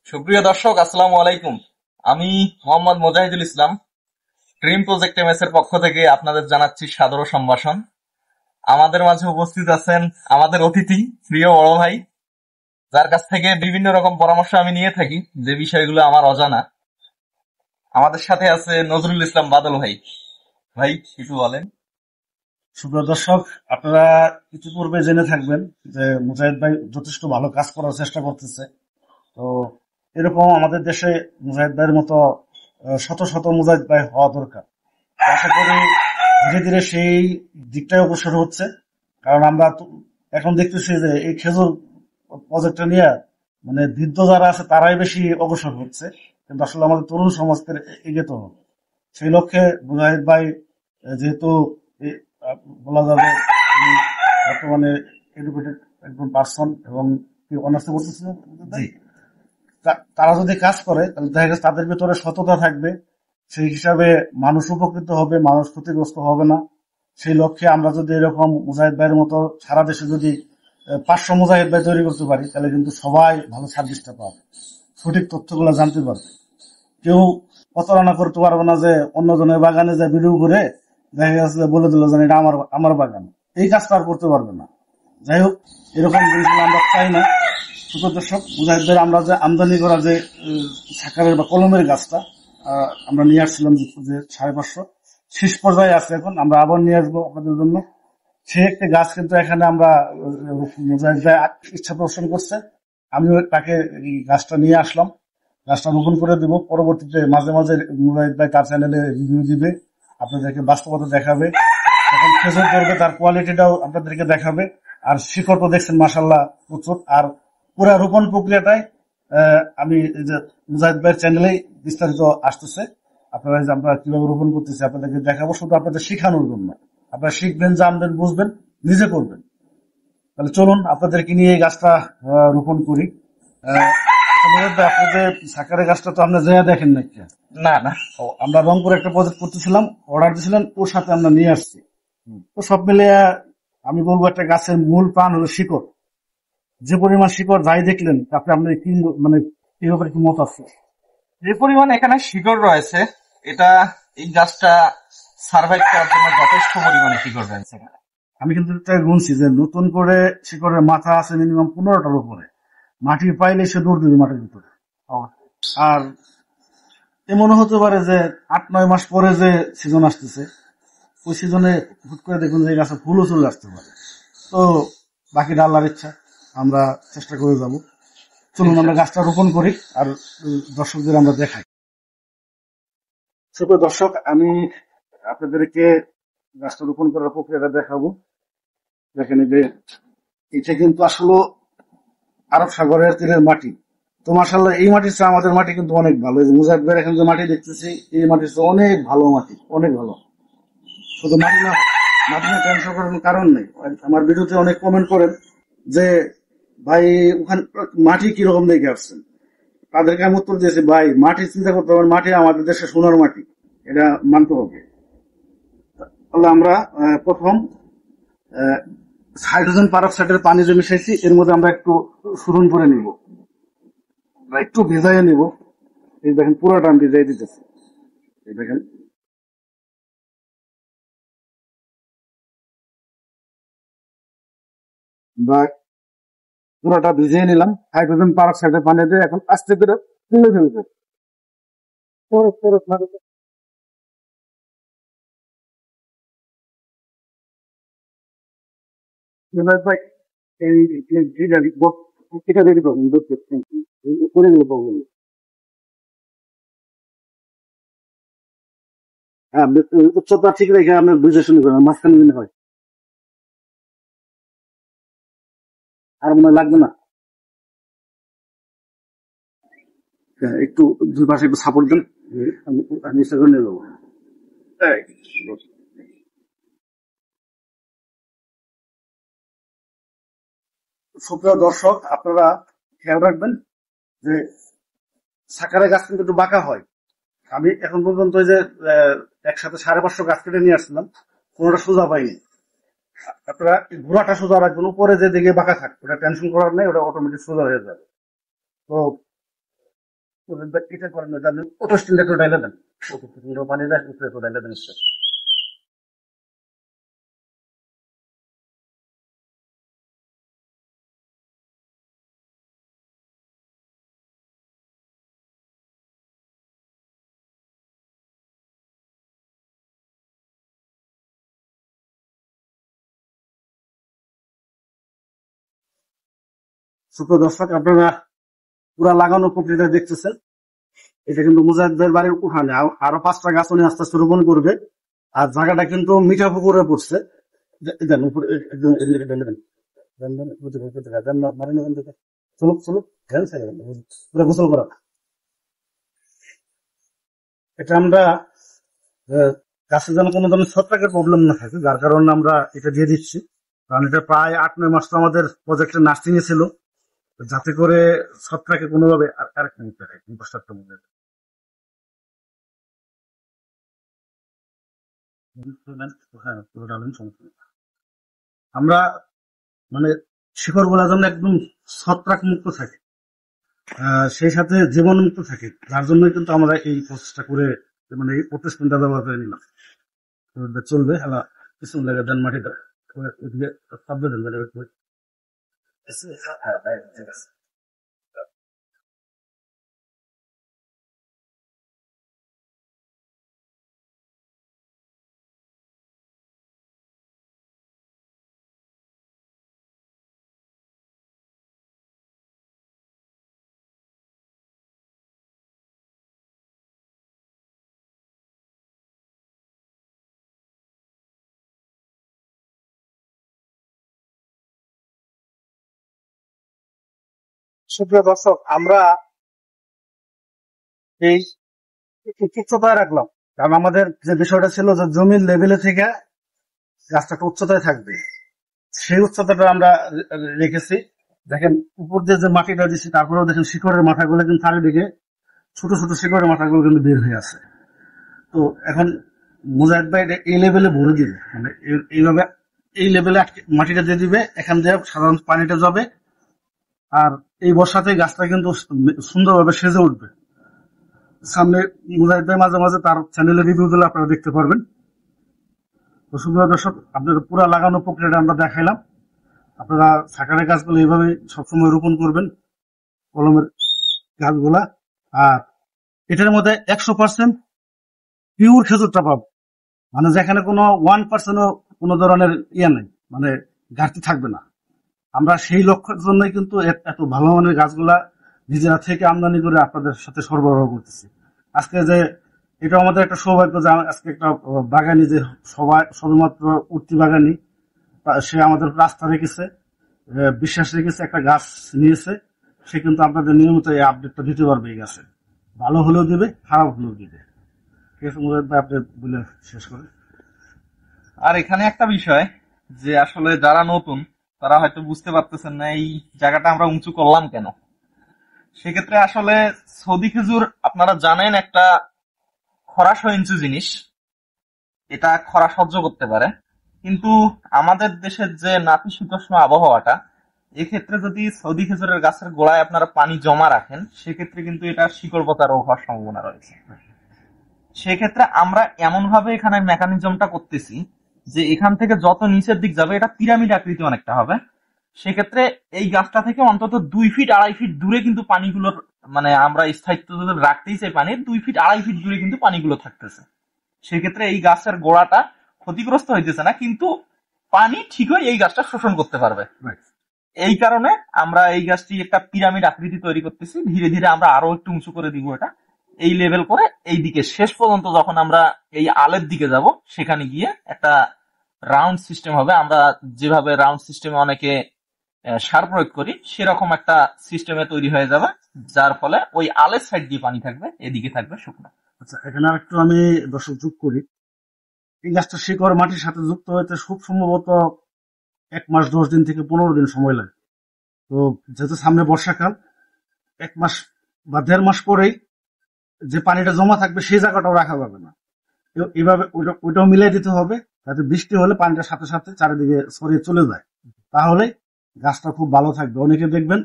সুপ্রিয় দর্শক, আসসালামু আলাইকুম। আমি মোহাম্মদ মোজাহিদুল ইসলাম, ড্রিম প্রজেক্ট এমএস এর পক্ষ থেকে আপনাদের জানাচ্ছি সাদর সম্ভাষণ। আমাদের মাঝে উপস্থিত আছেন আমাদের অতিথি, প্রিয় বড় ভাই, যার কাছ থেকে বিভিন্ন রকম পরামর্শ আমি নিয়ে থাকি, যে বিষয়গুলো আমার অজানা। আমাদের সাথে আছে নজরুল ইসলাম বাদল ভাই। ভাই, কিছু বলেন। সুপ্রিয় দর্শক, আপনারা ইতিপূর্বে জেনে থাকবেন যে মুজাহিদ ভাই যথেষ্ট ভালো কাজ করার চেষ্টা করতেছে। তো এরকম আমাদের দেশে মুজাহিদ ভাইয়ের মতো শত শত মুজাহিদ ভাই হওয়া দরকার। আশা করি ধীরে ধীরে সেই দিকটাই অগ্রসর হচ্ছে। কারণ আমরা এখন দেখতেছি যে এই খেজুর প্রজেক্টটা নিয়ে মানে বৃদ্ধ যারা আছে তারাই বেশি অগ্রসর হচ্ছে, কিন্তু আসলে আমাদের তরুণ সমাজকে এগিয়ে তো হবে। সেই লক্ষ্যে মুজাহিদ ভাই যেহেতু এ- বলা যাবে উনি বর্তমানে এডুকেটেড একজন পার্সন এবং কি অনার্সে বলতেছিলেন জি, তারা যদি কাজ করে তাহলে দেখা গেছে তাদের ভিতরে সততা থাকবে। সেই হিসাবে মানুষ উপকৃত হবে, মানুষ ক্ষতিগ্রস্ত হবে না। সেই লক্ষ্যে আমরা যদি এরকম মুজাহিদ ভাইয়ের মতো সারা দেশে যদি 500 মুজাহিদ ভাই তৈরি করতে পারি তাহলে কিন্তু সবাই ভালো সার্ভিসটা পাবে, সঠিক তথ্যগুলো জানতে পারবে। কেউ প্রতারণা করতে পারবে না যে অন্যজনের বাগানে যে ভিডিও করে দেখা গেছে যে বলে দিল যে এটা আমার আমার বাগান, এই কাজটা আর করতে পারবে না। যাই হোক, এরকম জিনিসগুলো আমরা চাই না। ছোট দর্শক, মুজাহিদদের আমরা যে আমদানি করা যে সাকারের বা কলমের গাছটা আমরা নিয়ে আসছিলাম যে 550, শেষ পর্যায়ে আছে, এখন আমরা আবার নিয়ে আসবো আপনাদের জন্য। সে একটা গাছ কিন্তু এখানে আমরা মুজাহিদ ভাই ইচ্ছা পোষণ করছে, আমিও তাকে এই গাছটা নিয়ে আসলাম। গাছটা রোপণ করে দিব, পরবর্তীতে মাঝে মাঝে মুজাহিদ ভাই তার চ্যানেলে রিভিউ দিবে, আপনাদেরকে বাস্তবতা দেখাবে, যখন খেজুর করবে তার কোয়ালিটিটাও আপনাদেরকে দেখাবে। আর শিকড় তো দেখছেন মাসাল্লাহ প্রচুর। আর পুরা রোপণ প্রক্রিয়াটাই আমি এই যে মুজাহিদ ভাইয়ের চ্যানেলেই বিস্তারিত আসতেছে। আপনারা যে আমরা কিভাবে রোপণ করতেছি আপনাদেরকে দেখাবো, শুধু আপনাদের শেখানোর জন্য। আপনারা শিখবেন, জানবেন, বুঝবেন, নিজে করবেন। তাহলে চলুন আপনাদেরকে নিয়ে এই গাছটা রোপণ করি। মুজাহিদ ভাই, আপনি যে সাকারের গাছটা তো আপনি যেয়ে দেখেন নাকি? না না। আমরা রংপুরে একটা প্রজেক্ট করতেছিলাম, অর্ডার দিয়েছিলেন, ওর সাথে আমরা নিয়ে আসছি। তো সব মিলিয়ে আমি বলবো একটা গাছের মূল প্রাণ হলো শিকড়। যে পরিমাণ শিকড় যাই দেখলেন, আপনি আপনার কি মানে এই ব্যাপারে কি মত আছে? যে পরিমাণ এখানে শিকড় রয়েছে, এটা এই গাছটা সার্ভাইভ করার জন্য যথেষ্ট পরিমাণে শিকড় রয়েছে এখানে। আমি কিন্তু তাই গুনছি যে নতুন করে শিকড়ের মাথা আছে মিনিমাম 15টার উপরে। মাটি পাইলে সে দৌড় দিবে মাটির ভিতরে। আর এমনও হতে পারে যে 8-9 মাস পরে যে সিজন আসতেছে, ওই সিজনে হুট করে দেখুন যে এই গাছে ফুলও চলে আসতে পারে। তো বাকিটা আল্লাহর ইচ্ছা, আমরা চেষ্টা করে যাব। চলুন আমরা গাছটা রোপণ করি আর দর্শকদের আমরা দেখাই। ছোট দর্শক, আমি আপনাদেরকে গাছটা রোপণ করার প্রক্রিয়াটা দেখাবো। দেখেন এই যে এটা কিন্তু আসলে আরব সাগরের তীরের মাটি। তো মাশাআল্লাহ এই মাটির চেয়ে আমাদের মাটি কিন্তু অনেক ভালো। এই যে মুজাহিদ ভাইয়ের এখন যে মাটি দেখতেছি, এই মাটির চেয়ে অনেক ভালো মাটি, অনেক ভালো। শুধু মাটি না টেনশন করার কোনো কারণ নেই। আমার ভিডিওতে অনেক কমেন্ট করেন যে ভাই ওখানে মাটি কিরকম দেখে আসছেন। তাদেরকে আমি উত্তর দিয়েছি, ভাই মাটি চিন্তা করতে হবে, মাটি আমাদের দেশে সোনার মাটি, এটা মানতে হবে। তাহলে আমরা প্রথম হাইড্রোজেন পারক্সাইডের পানি যে মিশাইছি এর মধ্যে আমরা একটু শোধন করে নিব, একটু ভেজাইয়ে নিব। এই দেখেন পুরোটা আমি ভিজাই দিতেছি। এই দেখেন বা পুরোটা ভিজিয়ে নিলাম হাইড্রোজেন পারক্সাইডের পানি দিয়ে। এখন আস্তে করে তুলে ফেলবে। ভাই এই এটা রেডি করবেন, করে দিলে পাবো। হ্যাঁ, উচ্চতা ঠিক রেখে আপনার বুঝে শুনে করেন, মাঝখানে দিলে হয়। আর মনে হয় লাগবে না। হ্যাঁ, একটু দুই পাশে একটু সাপোর্ট দেন, আমি চেষ্টা করে নিয়ে যাবো। এই, সুপ্রিয় দর্শক, আপনারা খেয়াল রাখবেন যে সাকারের গাছ কিন্তু একটু বাঁকা হয়। আমি এখন পর্যন্ত ওই যে একসাথে 550 গাছ কেটে নিয়ে আসছিলাম, কোনোটা সোজা পাইনি। আপনারা ঘোড়াটা সোজা রাখবেন, উপরে যে দিকে বাঁকা থাকবে ওটা টেনশন করার নেই, ওটা অটোমেটিক সোজা হয়ে যাবে। তো এটা করেন না, জানেন ওটা স্টিল একটু ডাইলে দেন, পানি দেন একটু ডাইলে দেন নিশ্চয়। সুপ্রিয় দর্শক, আপনারা পুরা লাগানো প্রক্রিয়া দেখতেছেন। এটা কিন্তু মুজাহিদ ভাইয়ের বাড়ির উঠানে আরো 5টা গাছ উনি আস্তে আস্তে রোপণ করবে। আর জায়গাটা কিন্তু মিঠা পুকুরে পড়ছে। দেন উপরে একদম এদিকে দেন দেন দেন দেন দেন না, মারেন ওখান থেকে। চলুক চলুক, হ্যাঁ স্যার, পুরো গোসল করা। এটা আমরা গাছে যেন কোনো ধরনের ছত্রাকের প্রবলেম না থাকে, যার কারণে আমরা এটা দিয়ে দিচ্ছি। কারণ এটা প্রায় 8-9 মাস তো আমাদের প্রজেক্টের নার্সিং এ ছিল, যাতে করে ছত্রাকে কোনোভাবে আরেক মিনিট কষ্টটা মনে হ্যাঁ পুরো ডালেন সমস্যা নেই। আমরা মানে শিকড় গুলা যেন একদম ছত্রাক মুক্ত থাকে, সেই সাথে জীবন মুক্ত থাকে, যার জন্য কিন্তু আমরা এই প্রসেসটা করে, মানে এই প্রতিষ্ঠানটা ব্যবহার করে নিলাম। তো চলবে হ্যাঁ, কিছু লাগে দেন মাটিটা এদিকে শব্দ দেন, হ্যাঁ হ্যাঁ, ঠিক আছে। সুপ্রিয় দর্শক, আমরা এই উচ্চতায় রাখলাম, কারণ আমাদের যে বিষয়টা ছিল যে জমির লেভেলে থেকে গাছটা একটা উচ্চতায় থাকবে, সেই উচ্চতাটা আমরা রেখেছি। দেখেন উপর দিয়ে যে মাটিটা দিচ্ছি, তারপরেও দেখেন শিকড়ের মাথাগুলো কিন্তু চারিদিকে ছোট ছোট শিকড়ের মাথাগুলো কিন্তু বের হয়ে আছে। তো এখন মুজাহিদ ভাই এটা এই লেভেলে ভরে দিবে, মানে এইভাবে এই লেভেলে মাটিটা দিয়ে দিবে, এখান দিয়ে সাধারণত পানিটা যাবে। আর এই বর্ষাতে গাছটা কিন্তু সুন্দরভাবে সেজে উঠবে। সামনে মুজাহিদ ভাই মাঝে মাঝে তার চ্যানেলের রিভিউ গুলো আপনারা দেখতে পারবেন। তো সুন্দর দর্শক, আপনাদের পুরা লাগানো প্রক্রিয়াটা আমরা দেখাইলাম। আপনারা সাকারের গাছগুলো এইভাবে সবসময় রোপণ করবেন, কলমের গাছগুলা। আর এটার মধ্যে 100% পিওর খেজুরটা পাবো, মানে যেখানে কোনো 1%ও কোনো ধরনের ইয়ে নেই, মানে ঘাটতি থাকবে না। আমরা সেই লক্ষ্যের জন্যই কিন্তু এত ভালো মানের গাছগুলা নিজেরা থেকে আমদানি করে আপনাদের সাথে সরবরাহ করতেছি। আজকে যে এটা আমাদের একটা সৌভাগ্য যে আজকে একটা বাগানি, যে সবাই সবেমাত্র উঠতি বাগানি, সে আমাদের রাস্তা রেখেছে, বিশ্বাস রেখেছে, একটা গাছ নিয়েছে, সে কিন্তু আপনাদের নিয়মিত এই আপডেটটা দিতে পারবে। এই গাছে ভালো হলেও দিবে, খারাপ হলেও দিবে। ঠিক আছে মুজাহিদ ভাই, আপনি বলে শেষ করে। আর এখানে একটা বিষয়, যে আসলে যারা নতুন তারা হয়তো বুঝতে পারতেছেন না এই জায়গাটা আমরা উঁচু করলাম কেন। সেক্ষেত্রে আসলে সৌদি খেজুর আপনারা জানেন একটা খরা সহিঞ্চু জিনিস, এটা খরা সহ্য করতে পারে। কিন্তু আমাদের দেশের যে নাতিশীতোষ্ণ আবহাওয়াটা, এক্ষেত্রে যদি সৌদি খেজুরের গাছের গোড়ায় আপনারা পানি জমা রাখেন, সেক্ষেত্রে কিন্তু এটা শিকড় পচা রোগ হওয়ার সম্ভাবনা রয়েছে। সেক্ষেত্রে আমরা এমন ভাবে এখানে মেকানিজমটা করতেছি যে এখান থেকে যত নিচের দিক যাবে এটা পিরামিড আকৃতি অনেকটা হবে। সেক্ষেত্রে এই গাছটা থেকে অন্তত 2 ফিট 2.5 ফিট দূরে কিন্তু পানিগুলোর, মানে আমরা স্থায়িত্ব যদি রাখতেই চাই পানির, 2 ফিট 2.5 ফিট দূরে কিন্তু পানিগুলো থাকতেছে। সেক্ষেত্রে এই গাছের গোড়াটা ক্ষতিগ্রস্ত হইতেছে না, কিন্তু পানি ঠিকই এই গাছটা শোষণ করতে পারবে। এই কারণে আমরা এই গাছটি একটা পিরামিড আকৃতি তৈরি করতেছি। ধীরে ধীরে আমরা আরো একটু উঁচু করে দিব এটা, এই লেভেল করে এই দিকে শেষ পর্যন্ত যখন আমরা এই আলের দিকে যাব, সেখানে গিয়ে একটা রাউন্ড সিস্টেম হবে। আমরা যেভাবে রাউন্ড সিস্টেমে অনেকে সার প্রয়োগ করি, সেরকম একটা সিস্টেমে তৈরি হয়ে যাবে, যার ফলে ওই আলের সাইড দিয়ে পানি থাকবে, এদিকে থাকবে শুকনো। আচ্ছা, এখানে আর একটু আমি দর্শক যোগ করি। এই গাছটা শিকড় মাটির সাথে যুক্ত হতে খুব সম্ভবত 1 মাস 10 দিন থেকে 15 দিন সময় লাগে। তো যেহেতু সামনে বর্ষাকাল, 1 মাস বা 1.5 মাস পরেই যে পানিটা জমা থাকবে সেই জায়গাটাও রাখা যাবে না। এইভাবে ওইটাও মিলাই দিতে হবে, যাতে বৃষ্টি হলে পানিটার সাথে সাথে চারিদিকে ছড়িয়ে চলে যায়, তাহলে গাছটা খুব ভালো থাকবে। অনেকে দেখবেন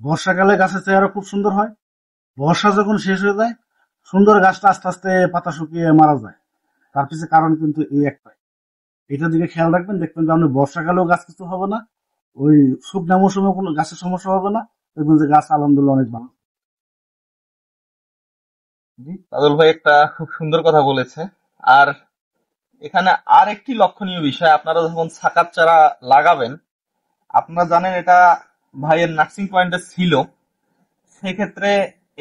বর্ষাকালে গাছের চেহারা খুব সুন্দর হয়, বর্ষা যখন শেষ হয়ে যায়, সুন্দর গাছটা আস্তে আস্তে পাতা শুকিয়ে মারা যায়। তার পিছনে কারণ কিন্তু এই একটাই। এটার দিকে খেয়াল রাখবেন, দেখবেন যে আপনার বর্ষাকালেও গাছ কিছু হবে না, ওই শুকনা মৌসুমে কোনো গাছের সমস্যা হবে না, দেখবেন যে গাছ আলহামদুলিল্লাহ অনেক ভালো। জি, বাদল ভাই একটা খুব সুন্দর কথা বলেছে। আর এখানে আর একটি লক্ষণীয় বিষয়, আপনারা যখন সাকাত চারা লাগাবেন, আপনারা জানেন এটা ভাইয়ের নার্সিং পয়েন্টে ছিল, সেক্ষেত্রে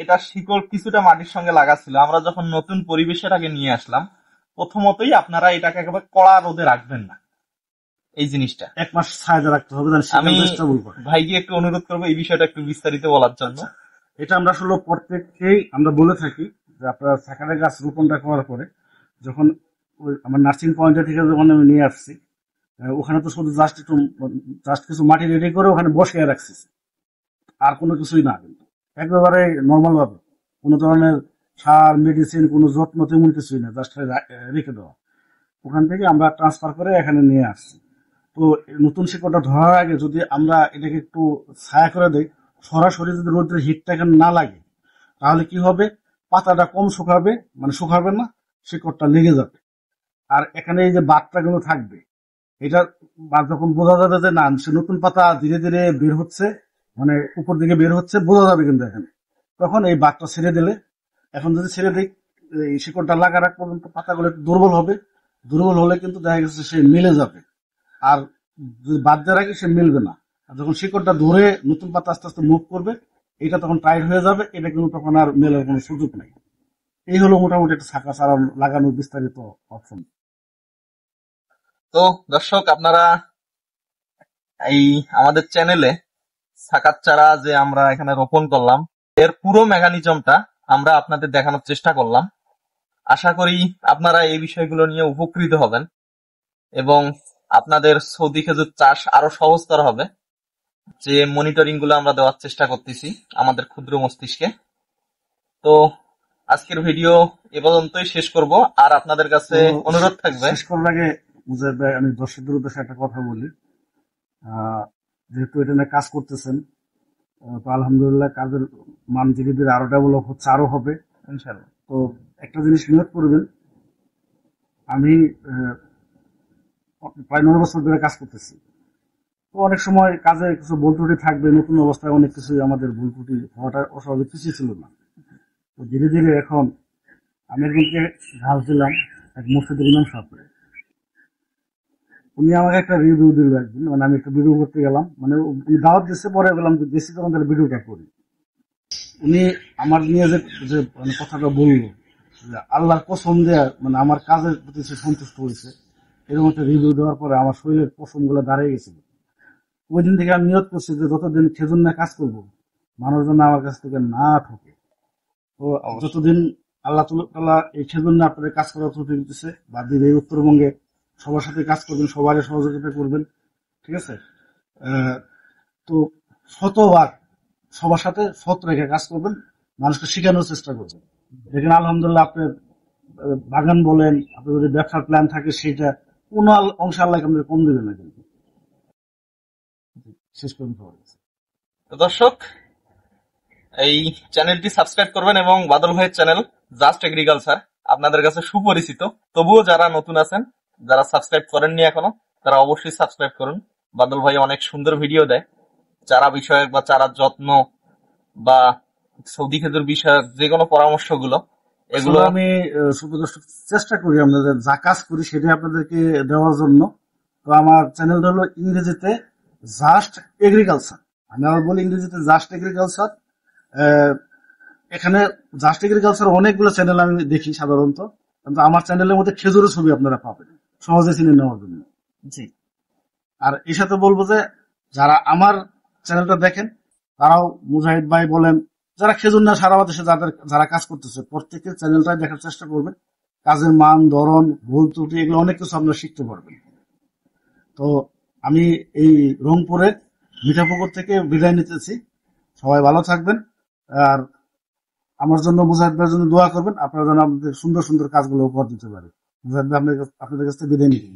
এটা শিকড় কিছুটা মাটির সঙ্গে লাগা ছিল। আমরা যখন নতুন পরিবেশের আগে নিয়ে আসলাম, প্রথমতই আপনারা এটাকে একেবারে কড়া রোদে রাখবেন না, এই জিনিসটা। 1 মাস ছায়া রাখতে হবে, আমি সেখানে চেষ্টা করবো। ভাইকে একটু অনুরোধ করবো এই বিষয়টা একটু বিস্তারিত বলার জন্য। এটা আমরা আসলে প্রত্যেককেই আমরা বলে থাকি যে আপনারা সাকারের গাছ রোপণটা করার পরে যখন আমার নার্সিং পয়েন্টে থেকে যখন আমি নিয়ে আসছি, ওখানে তো শুধু জাস্ট কিছু মাটি রেডি করে ওখানে বসিয়ে রাখছি, আর কোনো কিছুই না, কিন্তু একেবারে নর্মাল ভাবে কোনো ধরনের সার মেডিসিন কোনো যত্ন তেমন কিছুই না, জাস্ট রেখে দেওয়া। ওখান থেকে আমরা ট্রান্সফার করে এখানে নিয়ে আসছি। তো নতুন শিকড়টা ধরার আগে যদি আমরা এটাকে একটু ছায়া করে দেই, সরাসরি যদি রোদের হিটটা এখানে না লাগে, তাহলে কি হবে, পাতাটা কম শুকাবে, মানে শুকাবে না, শিকড়টা লেগে যাবে। আর এখানে এই যে বাতটা গুলো থাকবে, এটা যখন বোঝা যাবে যে না সে নতুন পাতা ধীরে ধীরে বের হচ্ছে, মানে উপর দিকে বের হচ্ছে, বোঝা যাবে কিন্তু এখানে। তখন এই বাতটা ছেড়ে দিলে, এখন যদি ছেড়ে দিই, এই শিকড়টা লাগার আগ পর্যন্ত পাতাগুলো একটু দুর্বল হবে, দুর্বল হলে কিন্তু দেখা গেছে সে মিলে যাবে। আর যদি বাদ দেওয়ার আগে সে মিলবে না। আর যখন শিকড়টা ধরে নতুন পাতা আস্তে আস্তে মুভ করবে, এটা তখন টাইট হয়ে যাবে, এটা কিন্তু তখন আর মেলার কোনো সুযোগ নেই। এই হলো মোটামুটি একটা শাখা চারা লাগানোর বিস্তারিত অপশন। তো দর্শক, আপনারা এই আমাদের চ্যানেলে সাকাত চারা যে আমরা এখানে রোপণ করলাম, এর পুরো মেকানিজমটা আমরা আপনাদের দেখানোর চেষ্টা করলাম। আশা করি আপনারা এই বিষয়গুলো নিয়ে উপকৃত হবেন এবং আপনাদের সৌদি খেজুর চাষ আরো সহজতর হবে, যে মনিটরিং গুলো আমরা দেওয়ার চেষ্টা করতেছি আমাদের ক্ষুদ্র মস্তিষ্কে। তো আজকের ভিডিও এ পর্যন্তই শেষ করব। আর আপনাদের কাছে অনুরোধ থাকবে, শেষ করার আগে মুজাহিদ ভাই, আমি দর্শকদের উদ্দেশ্যে একটা কথা বলি। যেহেতু এটা নিয়ে কাজ করতেছেন, তো আলহামদুলিল্লাহ কাজের মান ধীরে ধীরে আরো ডেভেলপ হচ্ছে, আরো হবে ইনশাআল্লাহ। তো একটা জিনিস নিয়োগ করবেন, আমি প্রায় 9 বছর ধরে কাজ করতেছি। তো অনেক সময় কাজে কিছু ভুল ত্রুটি থাকবে, নতুন অবস্থায় অনেক কিছুই আমাদের ভুল ত্রুটি হওয়াটা অস্বাভাবিক কিছুই ছিল না। তো ধীরে ধীরে এখন আমি একজনকে ঘাস দিলাম, এক মসজিদের ইমাম সাহেব, উনি আমাকে একটা রিভিউ দিল একদিন, মানে আমি একটা ভিডিও করতে গেলাম, মানে উনি দাওয়াত দিচ্ছে, পরে গেলাম যে বেশি তখন তাহলে ভিডিওটা করি। উনি আমার নিয়ে যে মানে কথাটা বললো, যে আল্লাহর কসম দেয়া, মানে আমার কাজের প্রতি সে সন্তুষ্ট হয়েছে, এরকম একটা রিভিউ দেওয়ার পরে আমার শরীরের পশম গুলো দাঁড়িয়ে গেছিল। ওই দিন থেকে আমি নিয়ত করছি যে যতদিন খেজুর না কাজ করবো, মানুষ যেন আমার কাছ থেকে না ঠকে। তো যতদিন আল্লাহ তাআলা এই খেজুর না আপনাদের কাজ করার তৌফিক দিতেছে, বা দিন এই উত্তরবঙ্গে সবার সাথে কাজ করবেন, সবারই সহযোগিতা করবেন, ঠিক আছে। তো শতভাগ সবার সাথে সৎ রেখে কাজ করবেন, মানুষকে শেখানোর চেষ্টা করবেন। দেখেন আলহামদুলিল্লাহ আপনার বাগান বলেন, আপনার যদি ব্যবসার প্ল্যান থাকে, সেটা কোনো অংশ আল্লাহ আপনাদের কম দেবে না, কিন্তু শেষ পর্যন্ত হয়ে গেছে। তো দর্শক, এই চ্যানেলটি সাবস্ক্রাইব করবেন এবং বাদল ভাইয়ের চ্যানেল জাস্ট এগ্রিকালচার আপনাদের কাছে সুপরিচিত। তবুও যারা নতুন আছেন, যারা সাবস্ক্রাইব করেননি এখনো, তারা অবশ্যই সাবস্ক্রাইব করুন। বাদল ভাই অনেক সুন্দর ভিডিও দেয়, চারা বিষয়ক বা চারার যত্ন বা সৌদি খেজুর বিষয়ক যে কোনো পরামর্শগুলো, এগুলো আমি সুপ্রদর্শক চেষ্টা করি আপনাদের যা কাজ করি সেটা আপনাদেরকে দেওয়ার জন্য। তো আমার চ্যানেলটা হলো ইংরেজিতে জাস্ট এগ্রিকালচার, আমি আবার বলি ইংরেজিতে জাস্ট এগ্রিকালচার। এখানে জাস্ট এগ্রিকালচার অনেকগুলো চ্যানেল আমি দেখি সাধারণত, কিন্তু আমার চ্যানেলের মধ্যে খেজুরের ছবি আপনারা পাবেন সহজে চিনে নেওয়ার জন্য। জি। আর এর সাথে বলবো যে যারা আমার চ্যানেলটা দেখেন, তারাও মুজাহিদ ভাই বলেন, যারা খেজুর না সারা বাতাসে যারা কাজ করতেছে, প্রত্যেকের চ্যানেলটাই দেখার চেষ্টা করবেন। কাজের মান, ধরন, ভুল ত্রুটি, এগুলো অনেক কিছু আপনারা শিখতে পারবেন। তো আমি এই রংপুরের মিঠাপুকুর থেকে বিদায় নিতেছি। সবাই ভালো থাকবেন, আর আমার জন্য মুজাহিদ ভাইয়ের জন্য দোয়া করবেন, আপনারা যেন আপনাদের সুন্দর সুন্দর কাজগুলো উপহার দিতে পারে। মুজাহিদ ভাই আপনাদের কাছ থেকে বিদায় নিতে।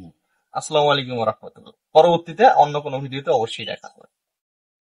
আসসালামু আলাইকুম ওয়া রাহমাতুল্লাহ। পরবর্তীতে অন্য কোনো ভিডিওতে অবশ্যই দেখা হবে।